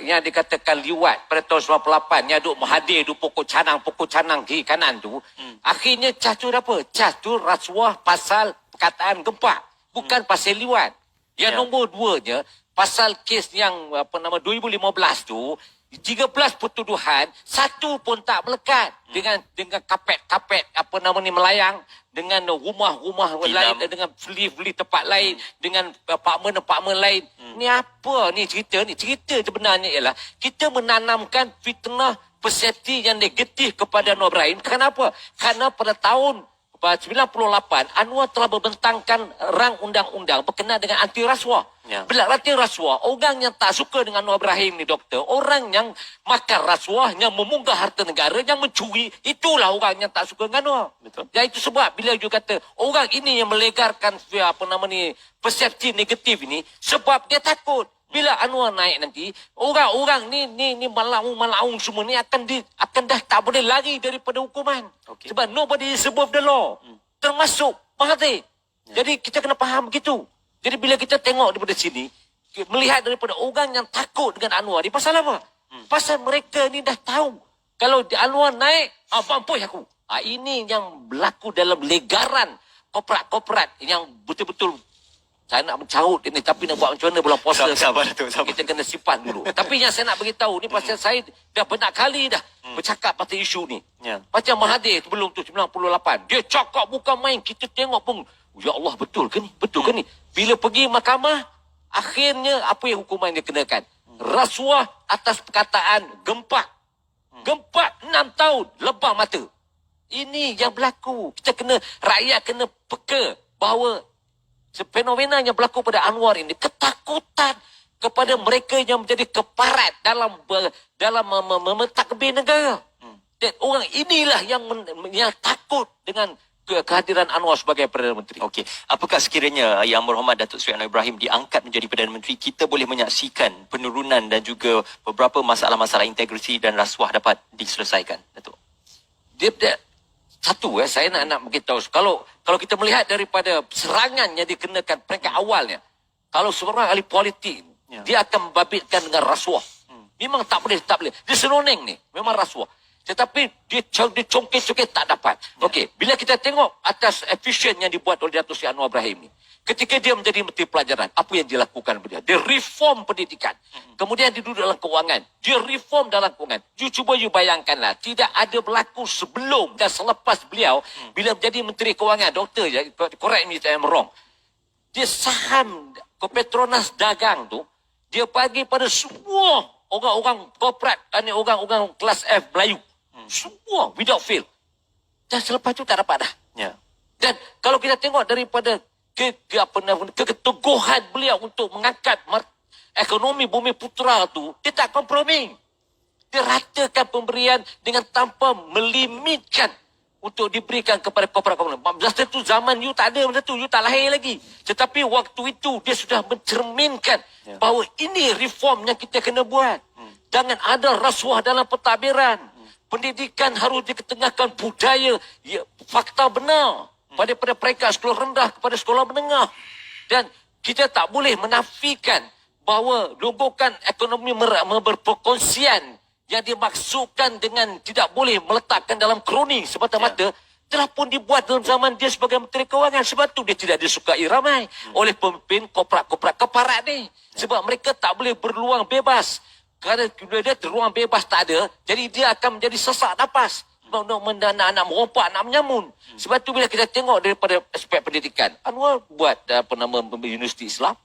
yang dikatakan liwat pada tahun 98 yang duk menghadir duk pokok canang kiri kanan tu, akhirnya catur apa? Catur rasuah pasal perkataan gempak, bukan pasal liwat. Yang nombor 2-nya, pasal kes yang 2015 tu, 13 pertuduhan, satu pun tak melekat dengan kapet melayang, dengan rumah-rumah lain, dengan beli tempat lain, dengan apartmen lain. Ni apa ni cerita? Ni cerita sebenarnya ialah kita menanamkan fitnah persepsi yang negatif kepada Anwar Ibrahim. Kenapa? Kerana pada tahun 98 Anwar telah membentangkan rang undang-undang berkenaan dengan anti rasuah. Bila anti rasuah, orang yang tak suka dengan Anwar Ibrahim ni doktor, orang yang makan rasuah, yang memunggah harta negara, yang mencuri, itulah orang yang tak suka dengan Anwar. Betul. Dan itu sebab bila you kata orang ini yang melegarkan persepsi negatif ini, sebab dia takut bila Anwar naik nanti, orang-orang ni malaung semua ni akan dah tak boleh lari daripada hukuman. Okay. Sebab nobody is above the law. Termasuk Mahathir. Jadi kita kena faham begitu. Jadi bila kita tengok daripada sini, melihat daripada orang yang takut dengan Anwar ni, pasal apa? Pasal mereka ni dah tahu. Kalau Anwar naik, mampus aku. Ini yang berlaku dalam legaran korporat yang betul-betul. Saya nak mencarut ini, tapi nak buat macam mana bulan puasa. Sabar. Kita kena simpan dulu. Tapi yang saya nak beritahu ni pasal saya dah banyak kali dah bercakap pasal isu ni. Macam Mahathir sebelum tu 98. Dia cakap bukan main. Kita tengok pun, ya Allah, betul ke ni? Betul ke ni? Bila pergi mahkamah, akhirnya apa yang hukuman dia kenakan? Rasuah atas perkataan gempak. Gempak 6 tahun, lebah mata. Ini yang berlaku. Rakyat kena peka bahawa fenomena yang berlaku pada Anwar ini, ketakutan kepada mereka yang menjadi keparat dalam mementakbir negara. Dan orang inilah yang takut dengan kehadiran Anwar sebagai Perdana Menteri. Okey, apakah sekiranya Yang Berhormat Datuk Seri Anwar Ibrahim diangkat menjadi Perdana Menteri, kita boleh menyaksikan penurunan dan juga beberapa masalah-masalah integriti dan rasuah dapat diselesaikan, Datuk? Satu, saya nak beritahu, kalau kita melihat daripada serangan yang dikenakan peringkat awalnya, kalau seorang ahli politik, dia akan membabitkan dengan rasuah. Memang tak boleh. Dia senoneng ni, memang rasuah. Tetapi dia congkit-congkit tak dapat. Okey, bila kita tengok atas efisien yang dibuat oleh Datuk Seri Anwar Ibrahim ni, ketika dia menjadi Menteri Pelajaran, apa yang dia lakukan? Dia reform pendidikan. Kemudian dia duduk dalam kewangan. Dia reform dalam kewangan. Cuba bayangkanlah, tidak ada berlaku sebelum dan selepas beliau, bila menjadi Menteri Kewangan, doktor, correct me if I'm wrong, dia saham Petronas dagang tu, dia bagi pada semua orang-orang korporat, orang-orang kelas F Melayu. Semua, without fail. Dan selepas itu tak dapat dah. Dan kalau kita tengok daripada keteguhan beliau untuk mengangkat ekonomi Bumi Putera tu, dia tak kompromi. Dia ratakan pemberian dengan tanpa melimitkan untuk diberikan kepada korporat-korporat. Masa tu zaman you tak ada, masa tu you tak lahir lagi. Tetapi waktu itu dia sudah mencerminkan bahawa ini reform yang kita kena buat. Jangan ada rasuah dalam pentadbiran. Pendidikan harus diketengahkan budaya, fakta benar. Pada peringkat sekolah rendah kepada sekolah menengah. Dan kita tak boleh menafikan bahawa logokan ekonomi berperkongsian yang dimaksudkan dengan tidak boleh meletakkan dalam kroni semata-mata, telah pun dibuat dalam zaman dia sebagai Menteri Kewangan. Sebab tu dia tidak disukai ramai oleh pemimpin korporat keparat ni. Sebab mereka tak boleh berluang bebas. Kerana dia ruang bebas tak ada, jadi dia akan menjadi sesak nafas. Nak merompak, nak menyamun. Sebab tu bila kita tengok daripada aspek pendidikan, Anwar buat Universiti Islam,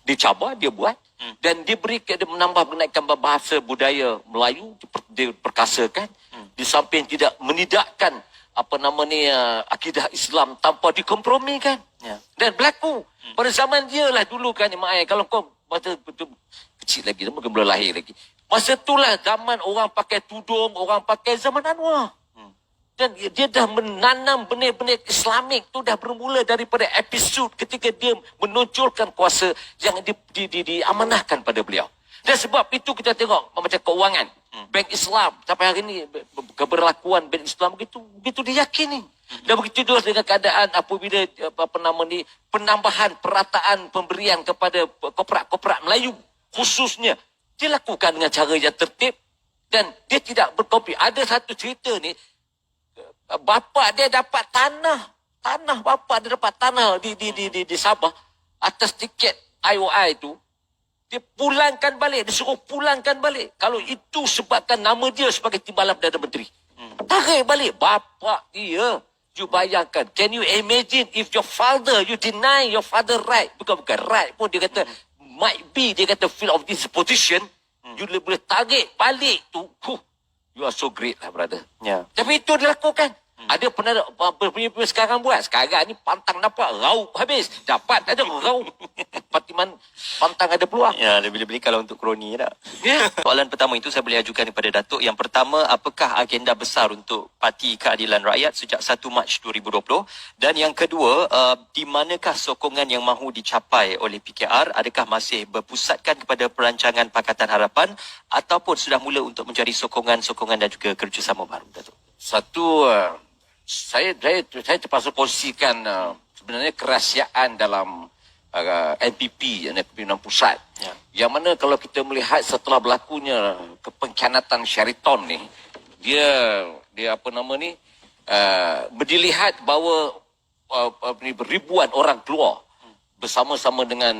dicabar, dia buat, dan dia menambah menaikkan bahasa budaya Melayu, dia perkasakan, di samping tidak menidakkan akidah Islam tanpa dikompromikan. Dan berlaku pada zaman dia lah dulu kan, kalau kau masa betul kecil lagi, mungkin belum lahir lagi, masa itulah zaman orang pakai tudung, orang pakai zaman Anwar. Dan dia dah menanam benih-benih Islamik tu dah bermula daripada episod ketika dia menonjolkan kuasa yang diamanahkan pada beliau. Dan sebab itu kita tengok macam keuangan, Bank Islam sampai hari ini, keberlakuan Bank Islam begitu diyakini. Dan begitu juga dengan keadaan apabila penambahan perataan pemberian kepada korporat-korporat Melayu, khususnya Dia lakukan dengan cara yang tertib dan dia tidak berkopi. Ada satu cerita ni, bapa dia dapat tanah bapa dia dapat tanah di Sabah atas tiket IOI itu. Dia pulangkan balik, dia suruh pulangkan balik. Kalau itu sebabkan nama dia sebagai Timbalan Perdana Menteri. Tarik balik bapa dia. You bayangkan, can you imagine if your father, you deny your father right. Bukan right pun, dia kata might be, dia kata feel of this position. You boleh tarik balik tu. You are so great lah, brother. Ya. Tapi itu dilakukan. Ada pernah punya sekarang buat. Sekarang ni pantang dapat raup habis. Dapat ada raup. Patiman pantang ada peluang. Ya, lebih-lebih kalau untuk kroni tak. Ya. Soalan pertama itu saya boleh ajukan kepada Datuk. Yang pertama, apakah agenda besar untuk Parti Keadilan Rakyat sejak 1 Mac 2020? Dan yang kedua, di manakah sokongan yang mahu dicapai oleh PKR? Adakah masih berpusatkan kepada perancangan Pakatan Harapan ataupun sudah mula untuk mencari sokongan-sokongan dan juga kerjasama baru, Datuk? Satu, saya terpaksa kongsikan sebenarnya kerahsiaan dalam NPP, Pimpinan Pusat. Ya. Yang mana kalau kita melihat setelah berlakunya kepengkhianatan Sheraton ni, dia apa nama ni, dilihat bahawa ribuan orang keluar bersama-sama dengan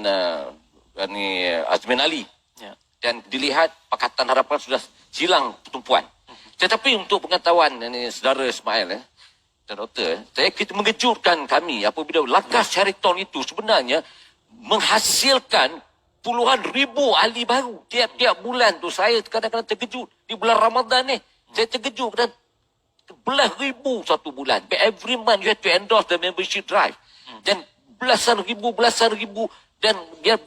Azmin Ali. Ya. Dan dilihat Pakatan Harapan sudah hilang pertumpuan. Tetapi untuk pengetahuan saudara Ismail dan doktor, kita mengejutkan kami apabila langkah Sheraton itu sebenarnya menghasilkan puluhan ribu ahli baru. Tiap-tiap bulan tu saya kadang-kadang terkejut. Di bulan Ramadan ni, saya terkejut dan belas ribu satu bulan. Every month you have to endorse the membership drive. Dan belasan ribu. Dan dia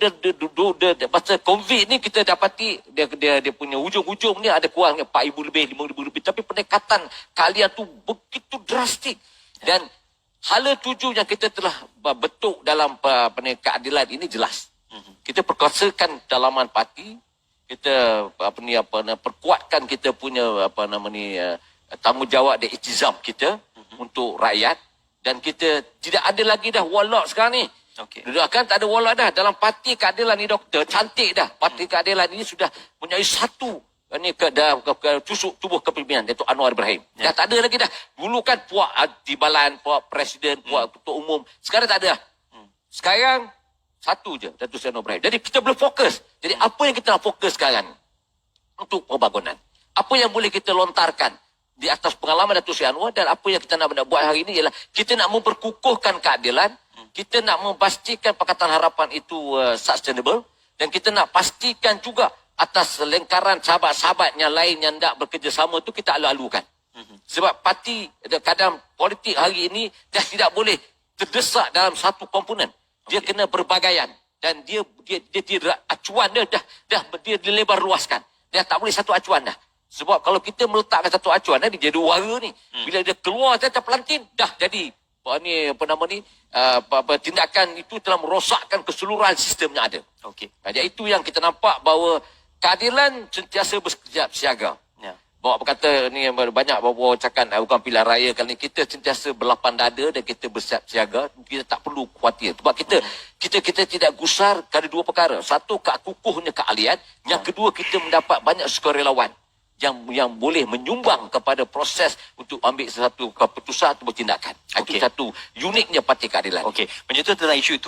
pasal COVID ni kita dapati dia punya hujung-hujung ni ada kurang 4,000 lebih, 5,000 lebih. Tapi peningkatan kalian tu begitu drastik. Dan hala tuju yang kita telah bentuk dalam keadilan ini jelas. Kita perkuasakan dalaman parti, kita perkuatkan kita punya tanggungjawab dan iktizam kita untuk rakyat. Dan kita tidak ada lagi dah walak sekarang ni. Okey. Kan tak ada walak dah. Dalam Parti Keadilan ni, doktor, cantik dah. Parti Keadilan ini sudah punya satu tusuk tubuh kepimpinan, iaitu Anwar Ibrahim. Ya. Dah tak ada lagi dah. Dulu kan puak Timbalan, puak Presiden, puak Ketua Umum. Sekarang tak ada dah. Sekarang satu je, Datuk Seri Anwar Ibrahim. Jadi kita boleh fokus. Jadi apa yang kita nak fokus sekarang untuk pembangunan? Apa yang boleh kita lontarkan di atas pengalaman Datuk Seri Anwar, dan apa yang kita nak buat hari ini ialah kita nak memperkukuhkan keadilan. Kita nak memastikan Pakatan Harapan itu sustainable, dan kita nak pastikan juga atas lingkaran sahabat-sahabat yang lain yang tak bekerjasama itu kita alu-alukan. Sebab parti kadang politik hari ini dah tidak boleh terdesak dalam satu komponen. Dia kena berbagaian, dan dia tidak acuan dia dia dilebar luaskan. Dia tak boleh satu acuan dah. Sebab kalau kita meletakkan satu acuan dia jadi warga ni. Bila dia keluar saja pelantin dah jadi tindakan itu telah merosakkan keseluruhan sistem yang ada. Okey. Jadi itu yang kita nampak bahawa keadilan sentiasa bersiaga. Ya. Bawa berkata ni banyak bawa cakap bukan pilihan raya kali ni, kita sentiasa berlapang dada dan kita bersiap siaga. Kita tak perlu khawatir. Sebab kita tidak gusar kerana dua perkara. Satu, kukuhnya keahlian. Yang kedua, kita mendapat banyak sukarelawan yang boleh menyumbang kepada proses untuk ambil sesuatu keputusan atau tindakan. Itu Okey. satu uniknya Parti Keadilan. Okey. Menyentuh tentang isu itu,